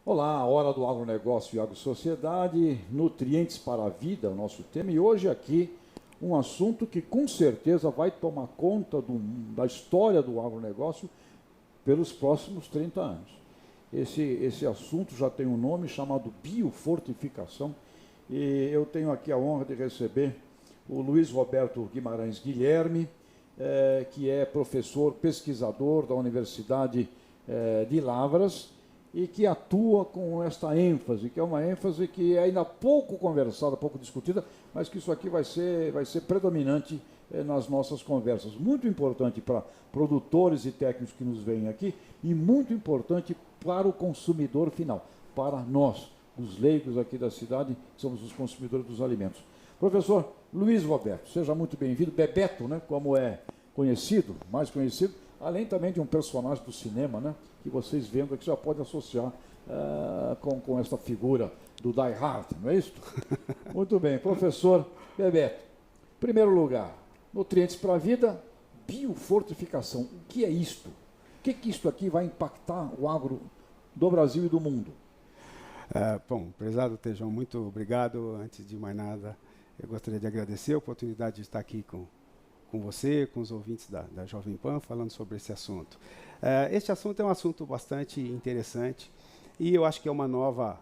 Olá, a hora do agronegócio e agrosociedade, nutrientes para a vida, o nosso tema, e hoje aqui um assunto que com certeza vai tomar conta da história do agronegócio pelos próximos 30 anos. Esse assunto já tem um nome chamado biofortificação, e eu tenho aqui a honra de receber o Luiz Roberto Guimarães Guilherme, que é professor pesquisador da Universidade de Lavras, e que atua com esta ênfase, que é uma ênfase que é ainda pouco conversada, pouco discutida, mas que isso aqui vai ser predominante nas nossas conversas. Muito importante para produtores e técnicos que nos veem aqui e muito importante para o consumidor final, para nós, os leigos aqui da cidade, que somos os consumidores dos alimentos. Professor Luiz Roberto, seja muito bem-vindo. Bebeto, né, como é conhecido, mais conhecido, além também de um personagem do cinema, né, que vocês vendo aqui já podem associar com essa figura do Die Hard, não é isso? Muito bem, professor Bebeto. Em primeiro lugar, nutrientes para a vida, biofortificação. O que é isto? O que isto aqui vai impactar o agro do Brasil e do mundo? Bom, prezado Tejão, muito obrigado. Antes de mais nada, eu gostaria de agradecer a oportunidade de estar aqui com você, com os ouvintes da Jovem Pan, falando sobre esse assunto. Este assunto é um assunto bastante interessante e eu acho que é uma nova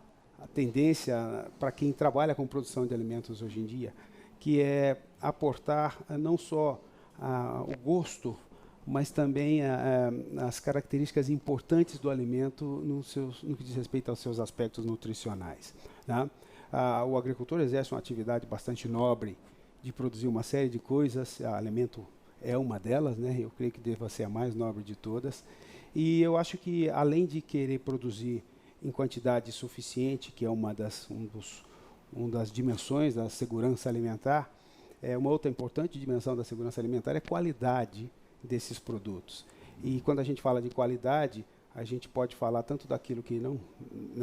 tendência para quem trabalha com produção de alimentos hoje em dia, que é aportar não só o gosto, mas também as características importantes do alimento no que diz respeito aos seus aspectos nutricionais, né? O agricultor exerce uma atividade bastante nobre de produzir uma série de coisas, alimento é uma delas, né? Eu creio que deva ser a mais nobre de todas. E eu acho que, além de querer produzir em quantidade suficiente, que é uma das dimensões da segurança alimentar, uma outra importante dimensão da segurança alimentar é a qualidade desses produtos. E quando a gente fala de qualidade, a gente pode falar tanto daquilo que não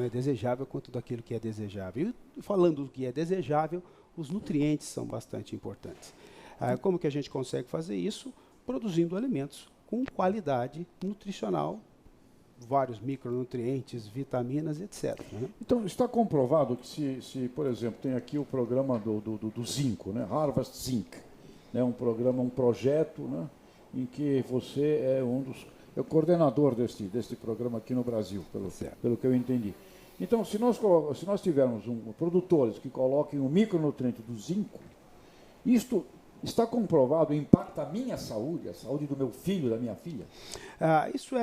é desejável, quanto daquilo que é desejável. E falando do que é desejável, os nutrientes são bastante importantes. Como que a gente consegue fazer isso? Produzindo alimentos com qualidade nutricional, vários micronutrientes, vitaminas, etc. Né? Então, está comprovado que se, por exemplo, tem aqui o programa do Zinco, né? Harvest Zinc, né? Um projeto, né? Em que você é o coordenador deste programa aqui no Brasil, pelo que eu entendi. Então, se nós tivermos produtores que coloquem o micronutriente do zinco, isto está comprovado, impacta a minha saúde, a saúde do meu filho, da minha filha? Isso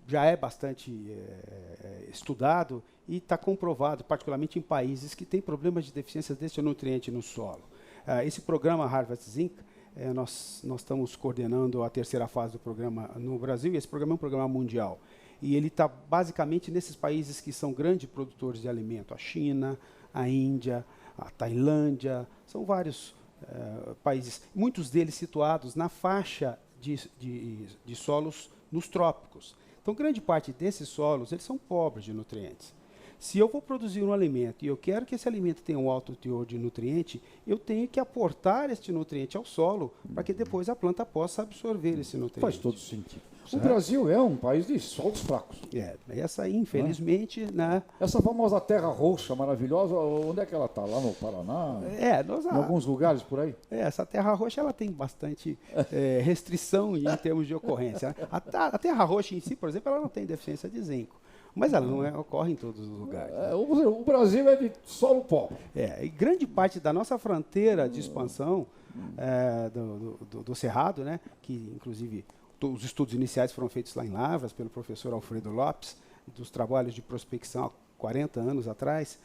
já é bastante estudado e está comprovado, particularmente em países que têm problemas de deficiência deste nutriente no solo. Esse programa Harvest Zinc, nós estamos coordenando a terceira fase do programa no Brasil, e esse programa é um programa mundial. E ele está basicamente nesses países que são grandes produtores de alimento, a China, a Índia, a Tailândia, são vários países, muitos deles situados na faixa de solos nos trópicos. Então, grande parte desses solos, eles são pobres de nutrientes. Se eu vou produzir um alimento e eu quero que esse alimento tenha um alto teor de nutriente, eu tenho que aportar este nutriente ao solo para que depois a planta possa absorver esse nutriente. Faz todo sentido. Certo? O Brasil é um país de solos fracos. Essa aí, infelizmente... Né? Essa famosa terra roxa maravilhosa, onde é que ela está? Lá no Paraná? Em alguns lugares por aí? Essa terra roxa ela tem bastante restrição em termos de ocorrência. Né? A terra roxa em si, por exemplo, ela não tem deficiência de zinco. Mas ela não ocorre em todos os lugares. Né? O Brasil é de solo pobre. E grande parte da nossa fronteira de expansão do Cerrado, né, que inclusive os estudos iniciais foram feitos lá em Lavras pelo professor Alfredo Lopes, dos trabalhos de prospecção há 40 anos atrás,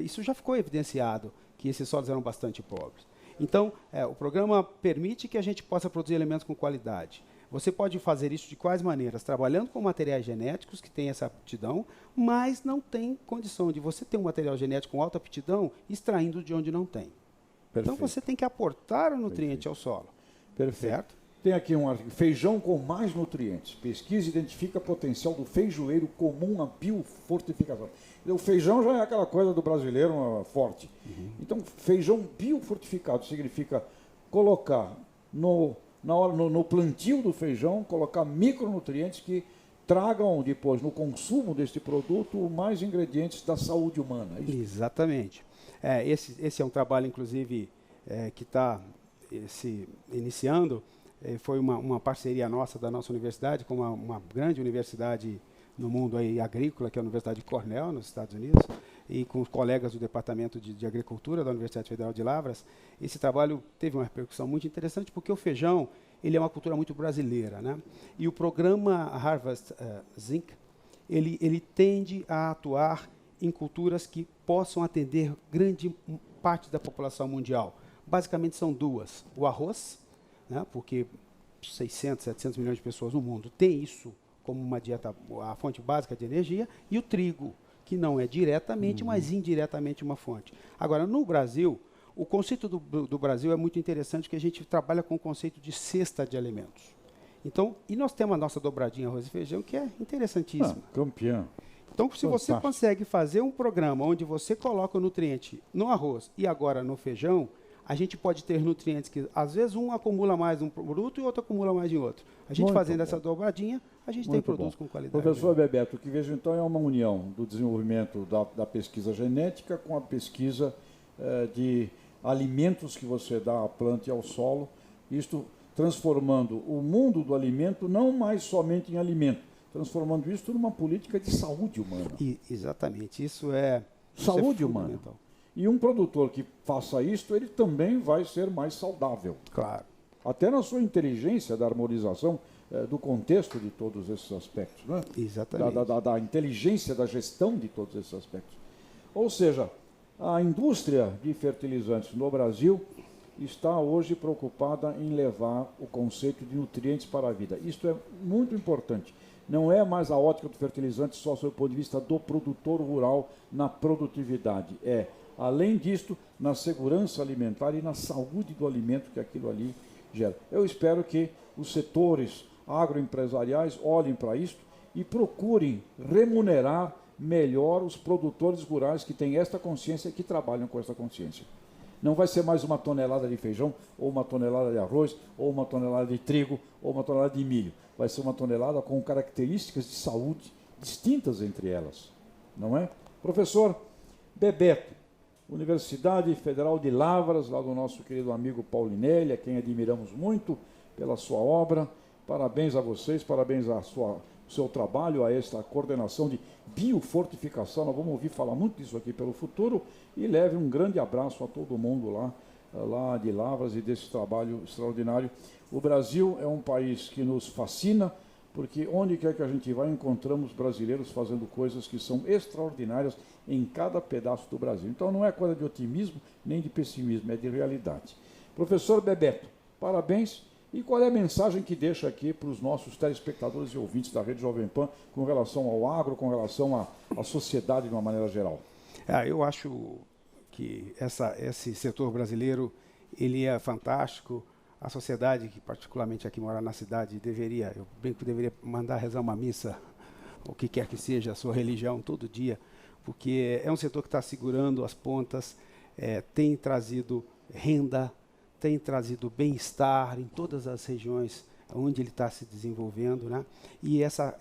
isso já ficou evidenciado, que esses solos eram bastante pobres. Então, o programa permite que a gente possa produzir alimentos com qualidade. Você pode fazer isso de quais maneiras? Trabalhando com materiais genéticos que têm essa aptidão, mas não tem condição de você ter um material genético com alta aptidão extraindo de onde não tem. Perfeito. Então você tem que aportar o nutriente ao solo. Perfeito. Certo? Tem aqui um artigo, feijão com mais nutrientes. Pesquisa identifica potencial do feijoeiro comum à biofortificação. O feijão já é aquela coisa do brasileiro forte. Então, feijão biofortificado significa colocar no plantio do feijão, colocar micronutrientes que tragam depois, no consumo deste produto, mais ingredientes da saúde humana. É isso? Exatamente. Esse é um trabalho, inclusive, que está se iniciando. Foi uma parceria nossa, da nossa universidade, com uma grande universidade no mundo aí, agrícola, que é a Universidade de Cornell, nos Estados Unidos, e com os colegas do Departamento de Agricultura da Universidade Federal de Lavras. Esse trabalho teve uma repercussão muito interessante, porque o feijão ele é uma cultura muito brasileira, né? E o programa Harvest Zinc, ele tende a atuar em culturas que possam atender grande parte da população mundial. Basicamente são duas: o arroz, né? Porque 600, 700 milhões de pessoas no mundo têm isso como uma dieta, a fonte básica de energia, e o trigo, que não é diretamente, mas indiretamente uma fonte. Agora, no Brasil, o conceito do Brasil é muito interessante, porque a gente trabalha com o conceito de cesta de alimentos. Então, e nós temos a nossa dobradinha arroz e feijão, que é interessantíssima. Campeã. Então, se você consegue fazer um programa onde você coloca o nutriente no arroz e agora no feijão, a gente pode ter nutrientes que, às vezes, um acumula mais um produto e outro acumula mais em outro. A gente fazendo essa dobradinha, a gente tem produtos com qualidade. Professor Bebeto, o que vejo então é uma união do desenvolvimento da pesquisa genética com a pesquisa de alimentos que você dá à planta e ao solo, isto transformando o mundo do alimento não mais somente em alimento, transformando isso numa política de saúde humana. Exatamente, isso é saúde humana. E um produtor que faça isso, ele também vai ser mais saudável. Claro. Até na sua inteligência da harmonização do contexto de todos esses aspectos, né? Exatamente. Da inteligência da gestão de todos esses aspectos. Ou seja, a indústria de fertilizantes no Brasil está hoje preocupada em levar o conceito de nutrientes para a vida. Isto é muito importante. Não é mais a ótica do fertilizante só sob o ponto de vista do produtor rural na produtividade. Além disto, na segurança alimentar e na saúde do alimento que aquilo ali gera. Eu espero que os setores agroempresariais olhem para isso e procurem remunerar melhor os produtores rurais que têm esta consciência e que trabalham com esta consciência. Não vai ser mais uma tonelada de feijão, ou uma tonelada de arroz, ou uma tonelada de trigo, ou uma tonelada de milho. Vai ser uma tonelada com características de saúde distintas entre elas. Não é? Professor Bebeto, Universidade Federal de Lavras, lá do nosso querido amigo Paulinelli, a quem admiramos muito pela sua obra. Parabéns a vocês, parabéns ao seu trabalho, a esta coordenação de biofortificação. Nós vamos ouvir falar muito disso aqui pelo futuro. E leve um grande abraço a todo mundo lá de Lavras e desse trabalho extraordinário. O Brasil é um país que nos fascina, porque onde quer que a gente vá, encontramos brasileiros fazendo coisas que são extraordinárias em cada pedaço do Brasil. Então não é coisa de otimismo nem de pessimismo, é de realidade. Professor Bebeto, parabéns. E qual é a mensagem que deixa aqui para os nossos telespectadores e ouvintes da Rede Jovem Pan com relação ao agro, com relação à sociedade de uma maneira geral? Eu acho que esse setor brasileiro ele é fantástico. A sociedade, que particularmente aqui mora na cidade, deveria mandar rezar uma missa, o que quer que seja a sua religião, todo dia, porque é um setor que está segurando as pontas, tem trazido renda, tem trazido bem-estar em todas as regiões onde ele está se desenvolvendo, né? E essa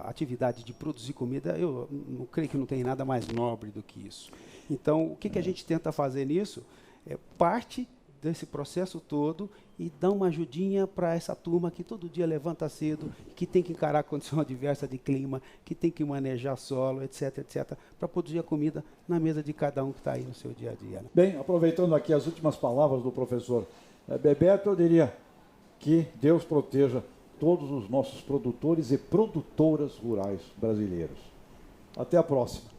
atividade de produzir comida, eu não creio que não tem nada mais nobre do que isso. Então, o que a gente tenta fazer nisso é parte desse processo todo e dar uma ajudinha para essa turma que todo dia levanta cedo, que tem que encarar a condição adversa de clima, que tem que manejar solo, etc, para produzir a comida na mesa de cada um que está aí no seu dia a dia. Né? Bem, aproveitando aqui as últimas palavras do professor Bebeto, eu diria que Deus proteja todos os nossos produtores e produtoras rurais brasileiros. Até a próxima.